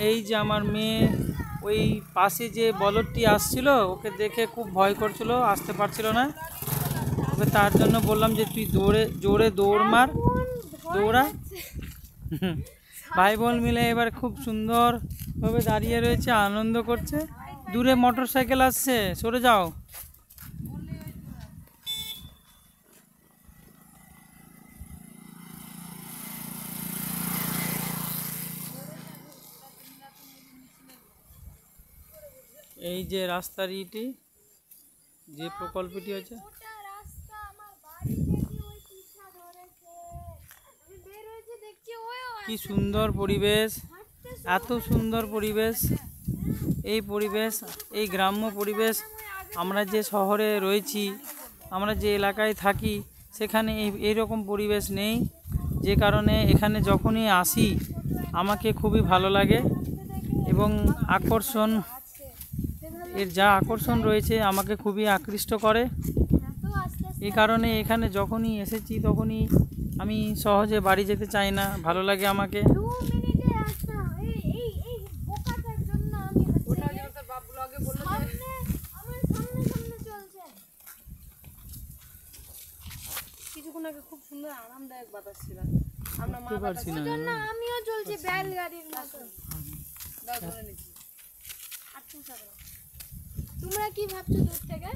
এই যে আমার মেয়ে ওই পাশে যে বলদটি আসছিল ওকে দেখে খুব ভয় করছিল, আসতে পারছিল না। ওকে তার জন্য বললাম যে তুই জোরে দৌড় মার, দৌড়া। ভাই বোন মিলে এবার খুব সুন্দরভাবে দাঁড়িয়ে রয়েছে, আনন্দ করছে। দূরে মোটর সাইকেল আসছে, সরে যাও। এই যে রাস্তার ইটি, যে প্রকল্পটি হচ্ছে, কি সুন্দর পরিবেশ, এত সুন্দর পরিবেশ। এই পরিবেশ, এই গ্রাম্য পরিবেশ, আমরা যে শহরে রয়েছি, আমরা যে এলাকায় থাকি, সেখানে এইরকম পরিবেশ নেই। যে কারণে এখানে যখনই আসি আমাকে খুবই ভালো লাগে এবং এর যা আকর্ষণ রয়েছে আমাকে খুবই আকৃষ্ট করে। এই কারণে এখানে যখনই এসেছি তখনই আমি সহজে বাড়ি যেতে চাই না, ভালো লাগে আমাকে। কিছুক্ষণ আগে খুব সুন্দর আরামদায়ক বাতাস ছিল, আমিও চলছি বেলগাড়ির মতো। তোমরা কি ভাবছো দূর থেকে?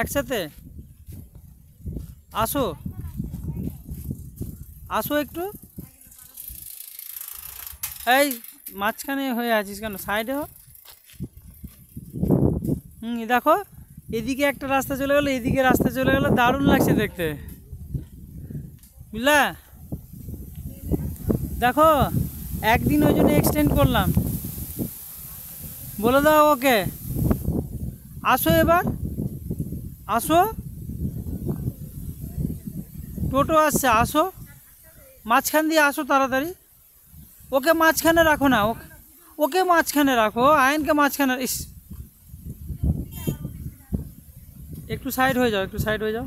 একসাথে আসো, আসো একটু। এই মাঝখানে হয়ে আছিস কেন, সাইডে হ। দেখো এদিকে একটা রাস্তা চলে গেলো, এদিকে রাস্তা চলে গেলো, দারুণ লাগছে দেখতে, বুঝলা? দেখো একদিন ওই জন্য এক্সটেন্ড করলাম। বলে দাও ওকে আসো, এবার আসো। টোটো আসছে, আসো, মাঝখান দিয়ে আসো তাড়াতাড়ি। ওকে মাঝখানে রাখো না, ওকে মাঝখানে রাখো, আয়নকে মাঝখানে। ইস, একটু সাইড হয়ে যাও, একটু সাইড হয়ে যাও।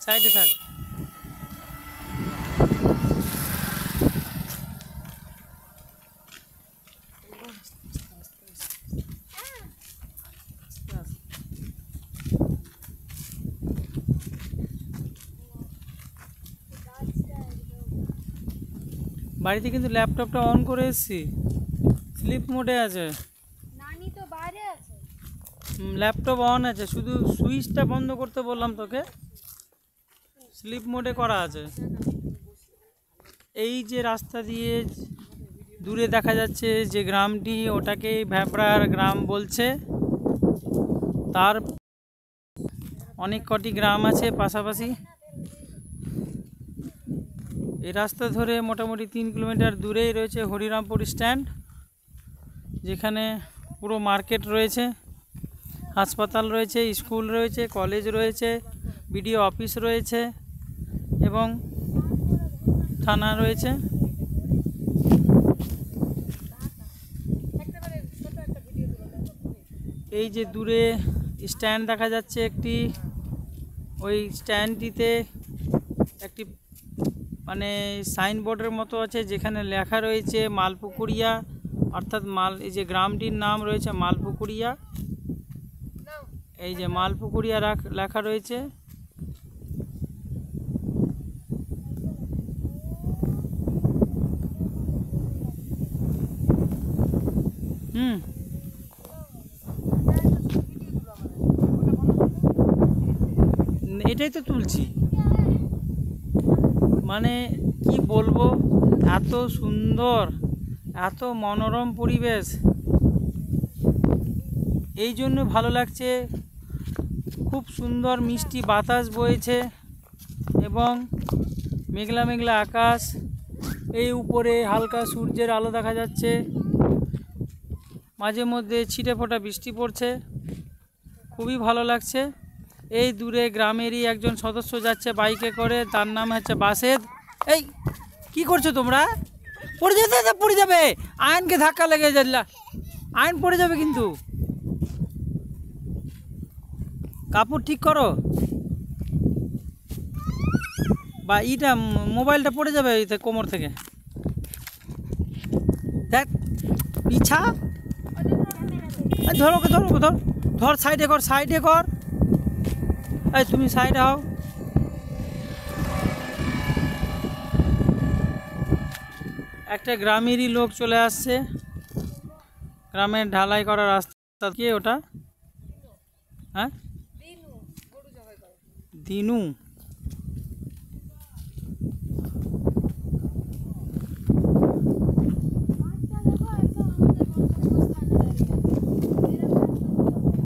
সাইডে থাক। বাড়িতে কিন্তু ল্যাপটপটা অন করে এসেছি, স্লিপ মোডে আছে। নানি তো বাইরে আছে। ল্যাপটপ অন আছে, শুধু সুইচটা বন্ধ করতে বললাম তোকে, স্লিপ মোডে করা আছে। এই যে রাস্তা দিয়ে দূরে দেখা যাচ্ছে যে গ্রামটি, ওটাকে ভ্যাপড়ার গ্রাম বলছে। তার অনেক কটি গ্রাম আছে পাশাপাশি। এই রাস্তা ধরে মোটামুটি 3 কিলোমিটার দূরেই রয়েছে হরিরামপুর স্ট্যান্ড, যেখানে পুরো মার্কেট রয়েছে, হাসপাতাল রয়েছে, স্কুল রয়েছে, কলেজ রয়েছে, বিডিও অফিস রয়েছে এবং থানা রয়েছে। এই যে দূরে স্ট্যান্ড দেখা যাচ্ছে একটি, ওই স্ট্যান্ডটিতে একটি মানে সাইনবোর্ডের মতো আছে, যেখানে লেখা রয়েছে মালপুকুরিয়া, অর্থাৎ এই যে গ্রামটির নাম রয়েছে মালপুকুরিয়া। এই যে মালপুকুরিয়া লেখা রয়েছে। এটাই তো তুলছি, মানে কি বলবো, এত সুন্দর, এত মনোরম পরিবেশ, এই জন্য ভালো লাগছে। খুব সুন্দর মিষ্টি বাতাস বইছে এবং মেঘলা মেঘলা আকাশ, এই উপরে হালকা সূর্যের আলো দেখা যাচ্ছে। মাঝে মধ্যে ছিটে ফোঁটা বৃষ্টি পড়ছে, খুবই ভালো লাগছে। এই দূরে গ্রামেরই একজন সদস্য যাচ্ছে বাইকে করে, তার নাম হচ্ছে বাসেদ। এই কি করছো তোমরা? পড়ে যেতে, পড়ে যাবে, আইনকে ধাক্কা লেগে যাল্লা, আইন পড়ে যাবে কিন্তু। কাপড় ঠিক করো, বা ইটা মোবাইলটা পড়ে যাবে কোমর থেকে। দেখ পিছা, ধরো ধর ধর ধর, সাইডে কর, সাইডে কর। এই তুমি সাইডে হও। একটা গ্রামেরই লোক চলে আসছে, গ্রামের ঢালাই করা রাস্তা। কে ওটা? হ্যাঁ, দিনু।